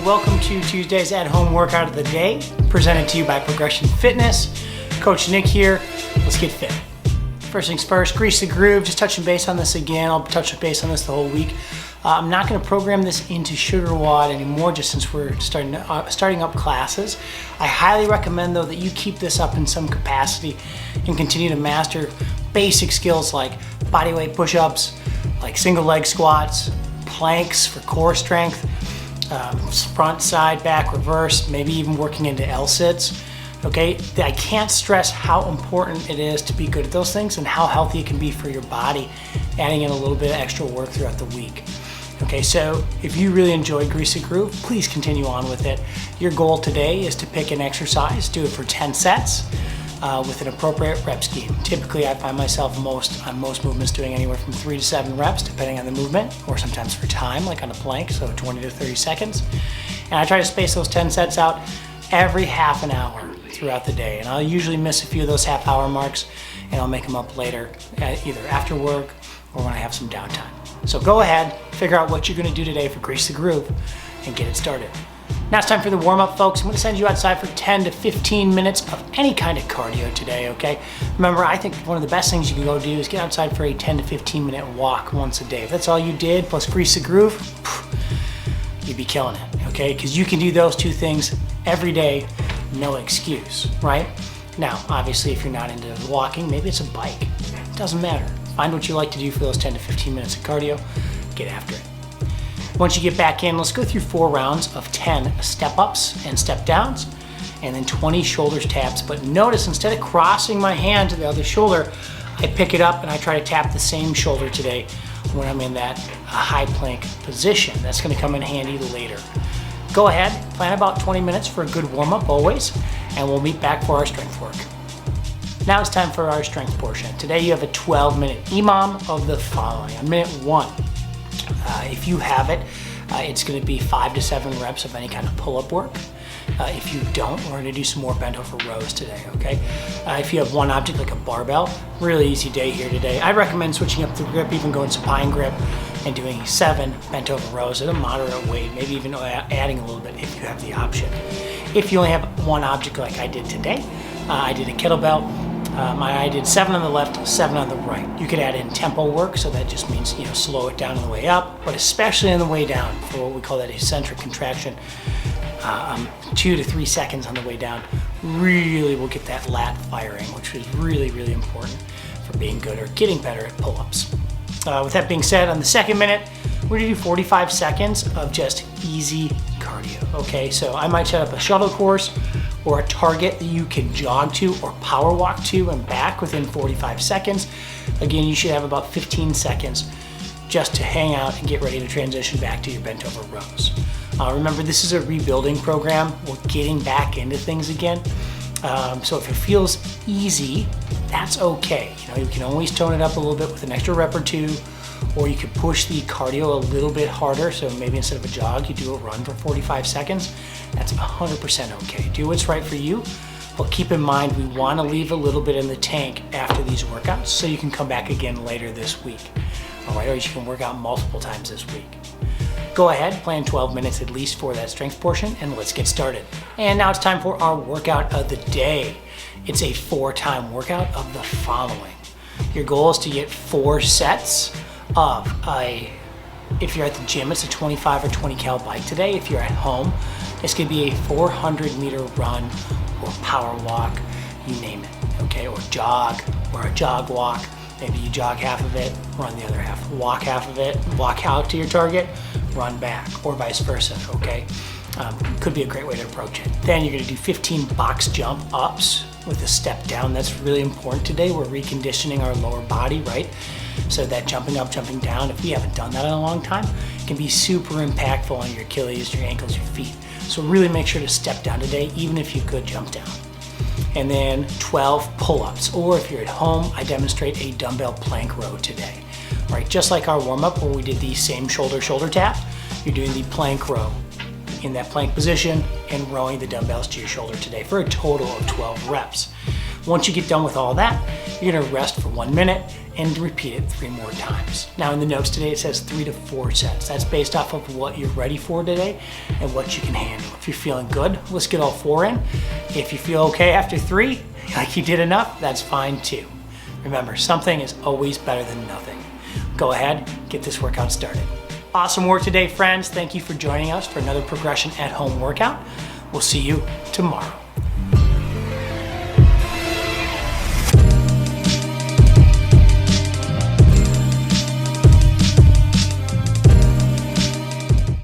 welcome to Tuesday's at-home workout of the day, presented to you by Progression Fitness. Coach Nick here. Let's get fit. First things first, grease the groove. Just touching base on this again. I'll touch base on this the whole week. I'm not going to program this into Sugar WOD anymore, just since we're starting up classes. I highly recommend, though, that you keep this up in some capacity and continue to master basic skills like bodyweight push-ups, like single leg squats, planks for core strength, front, side, back, reverse, maybe even working into L-sits. Okay, I can't stress how important it is to be good at those things and how healthy it can be for your body, adding in a little bit of extra work throughout the week. Okay, so if you really enjoyed Grease the Groove, please continue on with it. Your goal today is to pick an exercise, do it for 10 sets with an appropriate rep scheme. Typically, I find myself on most movements doing anywhere from 3 to 7 reps, depending on the movement, or sometimes for time, like on a plank, so 20 to 30 seconds. And I try to space those 10 sets out every half an hour throughout the day. And I'll usually miss a few of those half-hour marks, and I'll make them up later, either after work or when I have some downtime. So go ahead, figure out what you're gonna do today for Grease the Groove, and get it started. Now it's time for the warm-up, folks. I'm gonna send you outside for 10 to 15 minutes of any kind of cardio today, okay? Remember, I think one of the best things you can go do is get outside for a 10 to 15 minute walk once a day. If that's all you did, plus Grease the Groove, you'd be killing it, okay? Because you can do those two things every day, no excuse, right? Now, obviously, if you're not into walking, maybe it's a bike. It doesn't matter. Find what you like to do for those 10 to 15 minutes of cardio, get after it. Once you get back in, let's go through 4 rounds of 10 step-ups and step-downs, and then 20 shoulders taps. But notice, instead of crossing my hand to the other shoulder, I pick it up and I try to tap the same shoulder today when I'm in that high plank position. That's gonna come in handy later. Go ahead, plan about 20 minutes for a good warm-up always, and we'll meet back for our strength work. Now it's time for our strength portion. Today you have a 12-minute EMOM of the following. On minute 1, if you have it, it's gonna be 5 to 7 reps of any kind of pull-up work. If you don't, we're gonna do some more bent over rows today, okay? If you have one object like a barbell, really easy day here today. I recommend switching up the grip, even going supine grip, and doing 7 bent over rows at a moderate weight, maybe even adding a little bit if you have the option. If you only have one object like I did today, I did a kettlebell. I did 7 on the left, 7 on the right. You could add in tempo work, so that just means, slow it down on the way up, but especially on the way down for what we call that eccentric contraction. 2 to 3 seconds on the way down really will get that lat firing, which is really, really important for being good or getting better at pull-ups. With that being said, on the second minute, we're gonna do 45 seconds of just easy cardio, okay? So I might set up a shuttle course or a target that you can jog to or power walk to and back within 45 seconds. Again, you should have about 15 seconds just to hang out and get ready to transition back to your bent over rows. Remember, this is a rebuilding program. We're getting back into things again. So if it feels easy, that's okay. You can always tone it up a little bit with an extra rep or 2, or you could push the cardio a little bit harder. So maybe instead of a jog, you do a run for 45 seconds. That's 100% okay. Do what's right for you, but keep in mind we want to leave a little bit in the tank after these workouts so you can come back again later this week. All right, or you can work out multiple times this week. Go ahead, plan 12 minutes at least for that strength portion, and let's get started. And now it's time for our workout of the day. It's a 4-time workout of the following. Your goal is to get 4 sets of if you're at the gym, it's a 25 or 20 cal bike today. If you're at home, it's gonna be a 400-meter run or power walk, you name it, okay? Or jog, or a jog walk. Maybe you jog half of it, run the other half. Walk half of it, walk out to your target, run back, or vice versa, okay? Could be a great way to approach it. Then you're gonna do 15 box jump ups with a step down. That's really important today. We're reconditioning our lower body, right? So that jumping up, jumping down, if we haven't done that in a long time, it can be super impactful on your Achilles, your ankles, your feet. So really make sure to step down today, even if you could jump down. And then 12 pull-ups, or if you're at home, I demonstrate a dumbbell plank row today. All right, just like our warm-up where we did the same shoulder tap, you're doing the plank row in that plank position and rowing the dumbbells to your shoulder today for a total of 12 reps. Once you get done with all that, You're gonna rest for 1 minute and repeat it 3 more times. Now in the notes today, it says 3 to 4 sets. That's based off of what you're ready for today and what you can handle. If you're feeling good, let's get all 4 in. If you feel okay after 3, like you did enough, that's fine too. Remember, something is always better than nothing. Go ahead, get this workout started. Awesome work today, friends. Thank you for joining us for another Progression at Home workout. We'll see you tomorrow.